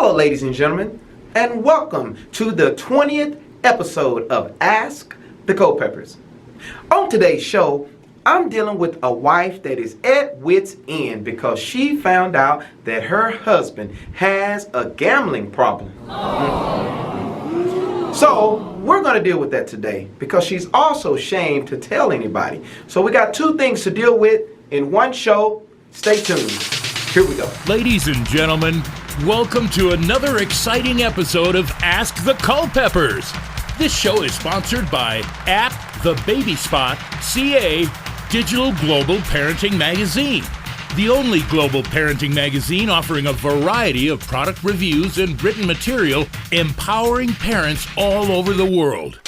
Hello, ladies and gentlemen, and welcome to the 20th episode of Ask the Culpeppers. On today's show, I'm dealing with a wife that is at wit's end because she found out that her husband has a gambling problem. So we're going to deal with that today because she's also ashamed to tell anybody. So we got two things to deal with in one show. Stay tuned. Here we go. Ladies and gentlemen, welcome to another exciting episode of Ask the Culpeppers. This show is sponsored by At The Baby Spot CA Digital Global Parenting Magazine, the only global parenting magazine offering a variety of product reviews and written material empowering parents all over the world.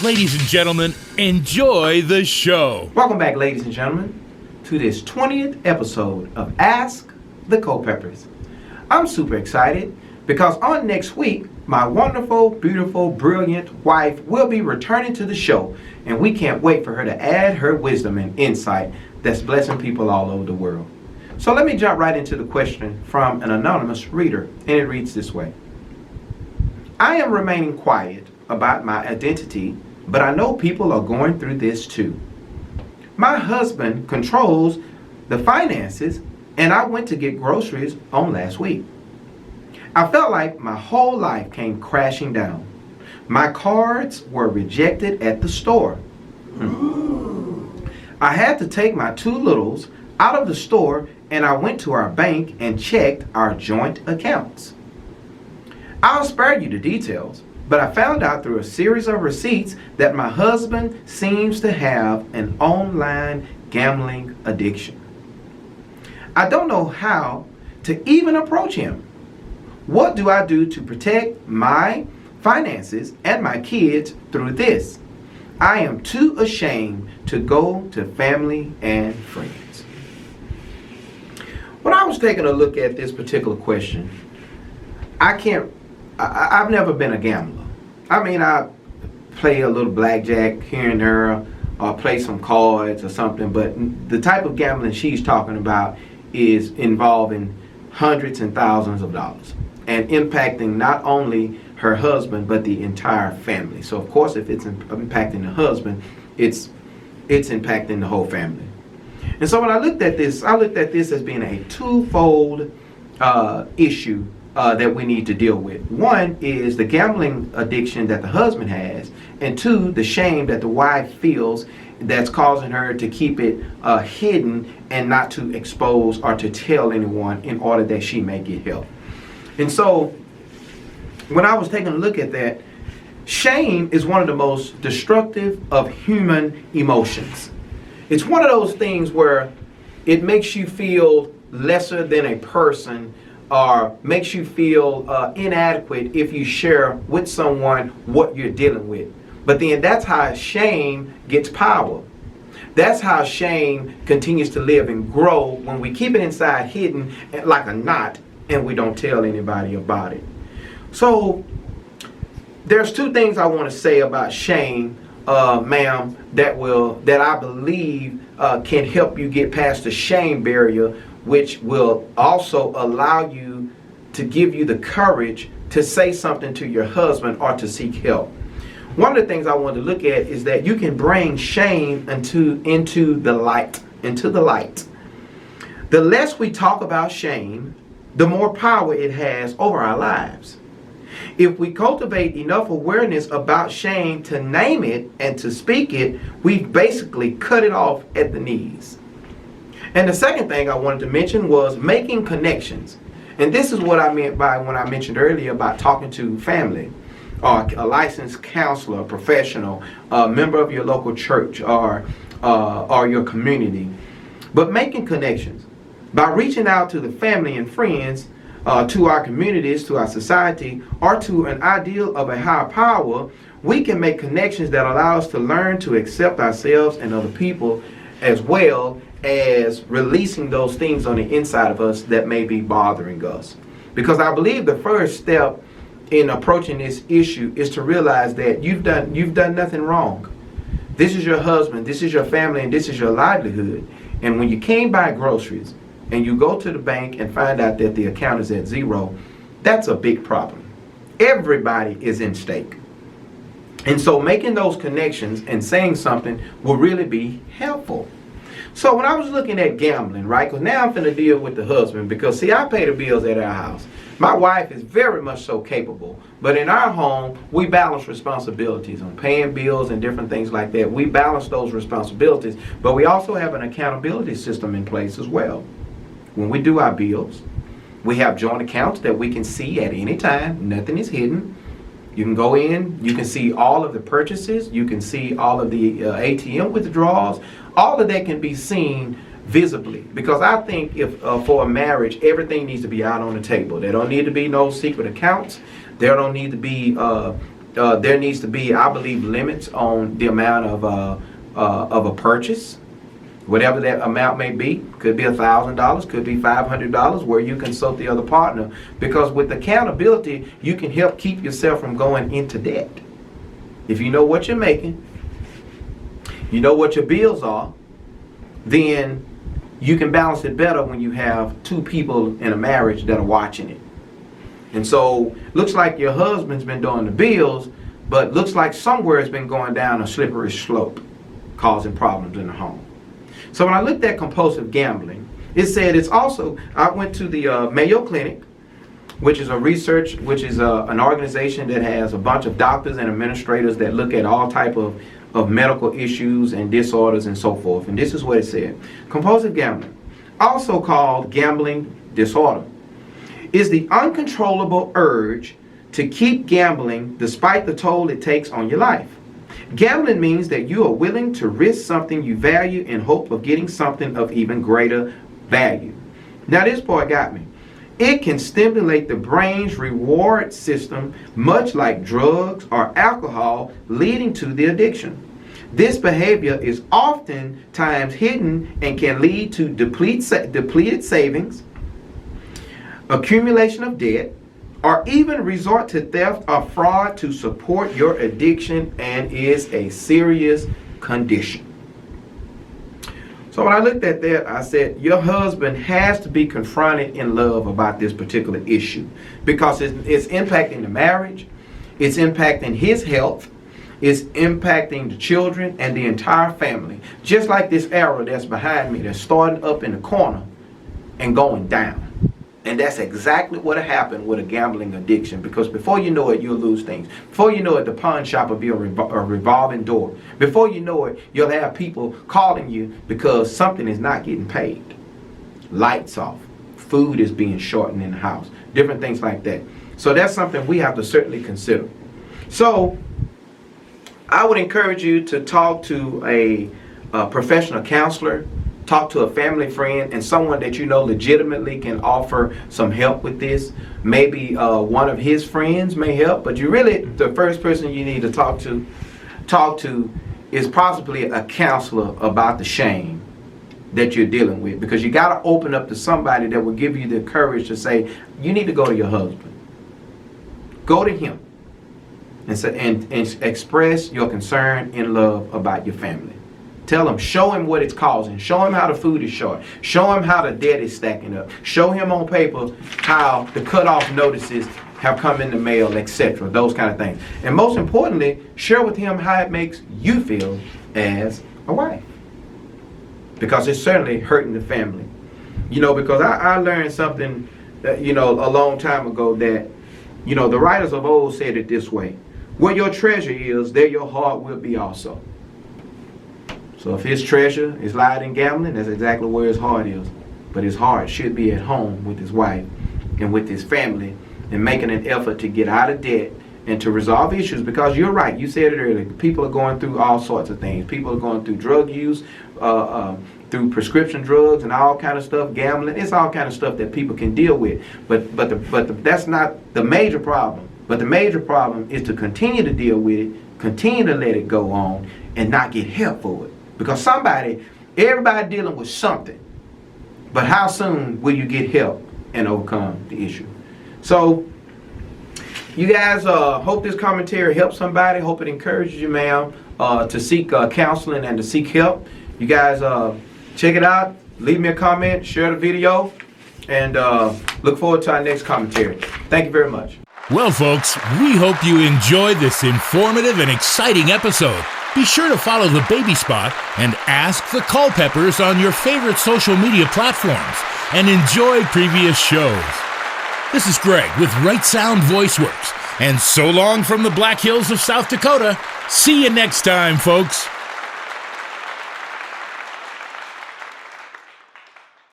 Ladies and gentlemen, enjoy the show. Welcome back, ladies and gentlemen, to this 20th episode of Ask the Culpeppers. I'm super excited because on next week, my wonderful, beautiful, brilliant wife will be returning to the show, and we can't wait for her to add her wisdom and insight that's blessing people all over the world. So let me jump right into the question from an anonymous reader, and it reads this way. I am remaining quiet about my identity, but I know people are going through this too. My husband controls the finances, and I went to get groceries on last week. I felt like my whole life came crashing down. My cards were rejected at the store. I had to take my two littles out of the store, and I went to our bank and checked our joint accounts. I'll spare you the details, but I found out through a series of receipts that my husband seems to have an online gambling addiction. I don't know how to even approach him. What do I do to protect my finances and my kids through this? I am too ashamed to go to family and friends. When I was taking a look at this particular question, I've never been a gambler. I mean, I play a little blackjack here and there, or play some cards or something, but the type of gambling she's talking about is involving hundreds and thousands of dollars and impacting not only her husband but the entire family. So of course, if it's impacting the husband, it's impacting the whole family. And so when I looked at this as being a twofold issue that we need to deal with. One is the gambling addiction that the husband has, and two, the shame that the wife feels that's causing her to keep it hidden and not to expose or to tell anyone in order that she may get help. And so when I was taking a look at that, shame is one of the most destructive of human emotions. It's one of those things where it makes you feel lesser than a person or makes you feel inadequate if you share with someone what you're dealing with. But then that's how shame gets power. That's how shame continues to live and grow when we keep it inside hidden like a knot and we don't tell anybody about it. So there's two things I want to say about shame, ma'am, that I believe can help you get past the shame barrier, which will also allow you to give you the courage to say something to your husband or to seek help. One of the things I want to look at is that you can bring shame into the light. The less we talk about shame, the more power it has over our lives. If we cultivate enough awareness about shame to name it and to speak it, we've basically cut it off at the knees. And the second thing I wanted to mention was making connections. And this is what I meant by when I mentioned earlier about talking to family, or a licensed counselor, a professional, a member of your local church or your community. But making connections. By reaching out to the family and friends, to our communities, to our society, or to an ideal of a higher power, we can make connections that allow us to learn to accept ourselves and other people, as well as releasing those things on the inside of us that may be bothering us. Because I believe the first step in approaching this issue is to realize that you've done nothing wrong. This is your husband, this is your family, and this is your livelihood. And when you came by groceries and you go to the bank and find out that the account is at zero, That's a big problem. Everybody is in stake. And so making those connections and saying something will really be helpful. So when I was looking at gambling, right, because now I'm finna deal with the husband, because see, I pay the bills at our house. My wife is very much so capable, but in our home, we balance responsibilities on paying bills and different things like that. We balance those responsibilities, but we also have an accountability system in place as well. When we do our bills, we have joint accounts that we can see at any time. Nothing is hidden. You can go in, you can see all of the purchases, you can see all of the ATM withdrawals. All of that can be seen visibly, because I think if for a marriage, everything needs to be out on the table. There don't need to be no secret accounts. There don't need to be, there needs to be, I believe, limits on the amount of a purchase. Whatever that amount may be, could be $1,000, could be $500, where you consult the other partner. Because with accountability, you can help keep yourself from going into debt. If you know what you're making, you know what your bills are, then you can balance it better when you have two people in a marriage that are watching it. And so, looks like your husband's been doing the bills, but looks like somewhere it's been going down a slippery slope, causing problems in the home. So when I looked at compulsive gambling, it said it's also, I went to the Mayo Clinic, which is an organization that has a bunch of doctors and administrators that look at all type of medical issues and disorders and so forth. And this is what it said. Compulsive gambling, also called gambling disorder, is the uncontrollable urge to keep gambling despite the toll it takes on your life. Gambling means that you are willing to risk something you value in hope of getting something of even greater value. Now this part got me. It can stimulate the brain's reward system, much like drugs or alcohol, leading to the addiction. This behavior is oftentimes hidden and can lead to depleted savings, accumulation of debt, or even resort to theft or fraud to support your addiction, and is a serious condition. So when I looked at that, I said, your husband has to be confronted in love about this particular issue, because it's impacting the marriage, it's impacting his health, it's impacting the children and the entire family. Just like this arrow that's behind me, that's starting up in the corner and going down. And that's exactly what happened with a gambling addiction, because before you know it, you'll lose things. Before you know it, the pawn shop will be a revolving door. Before you know it, you'll have people calling you because something is not getting paid. Lights off. Food is being shortened in the house. Different things like that. So that's something we have to certainly consider. So I would encourage you to talk to a professional counselor. Talk to a family friend and someone that you know legitimately can offer some help with this. Maybe one of his friends may help, but the first person you need to talk to is possibly a counselor about the shame that you're dealing with, because you got to open up to somebody that will give you the courage to say, you need to go to your husband. Go to him and say, and express your concern in love about your family. Tell him, show him what it's causing. Show him how the food is short. Show him how the debt is stacking up. Show him on paper how the cutoff notices have come in the mail, etc. Those kind of things. And most importantly, share with him how it makes you feel as a wife. Because it's certainly hurting the family. Because I learned something, a long time ago that, the writers of old said it this way. Where your treasure is, there your heart will be also. So if his treasure is lied in gambling, that's exactly where his heart is. But his heart should be at home with his wife and with his family, and making an effort to get out of debt and to resolve issues. Because you're right, you said it earlier, people are going through all sorts of things. People are going through drug use, through prescription drugs and all kind of stuff, gambling. It's all kind of stuff that people can deal with. But that's not the major problem. But the major problem is to continue to deal with it, continue to let it go on, and not get help for it. Because everybody dealing with something. But how soon will you get help and overcome the issue? So, you guys, hope this commentary helps somebody. Hope it encourages you, ma'am, to seek counseling and to seek help. You guys, check it out. Leave me a comment. Share the video. and look forward to our next commentary. Thank you very much. Well, folks, we hope you enjoyed this informative and exciting episode. Be sure to follow the Baby Spot and Ask the Culpeppers on your favorite social media platforms and enjoy previous shows. This is Greg with Right Sound VoiceWorks, and so long from the Black Hills of South Dakota. See you next time, folks.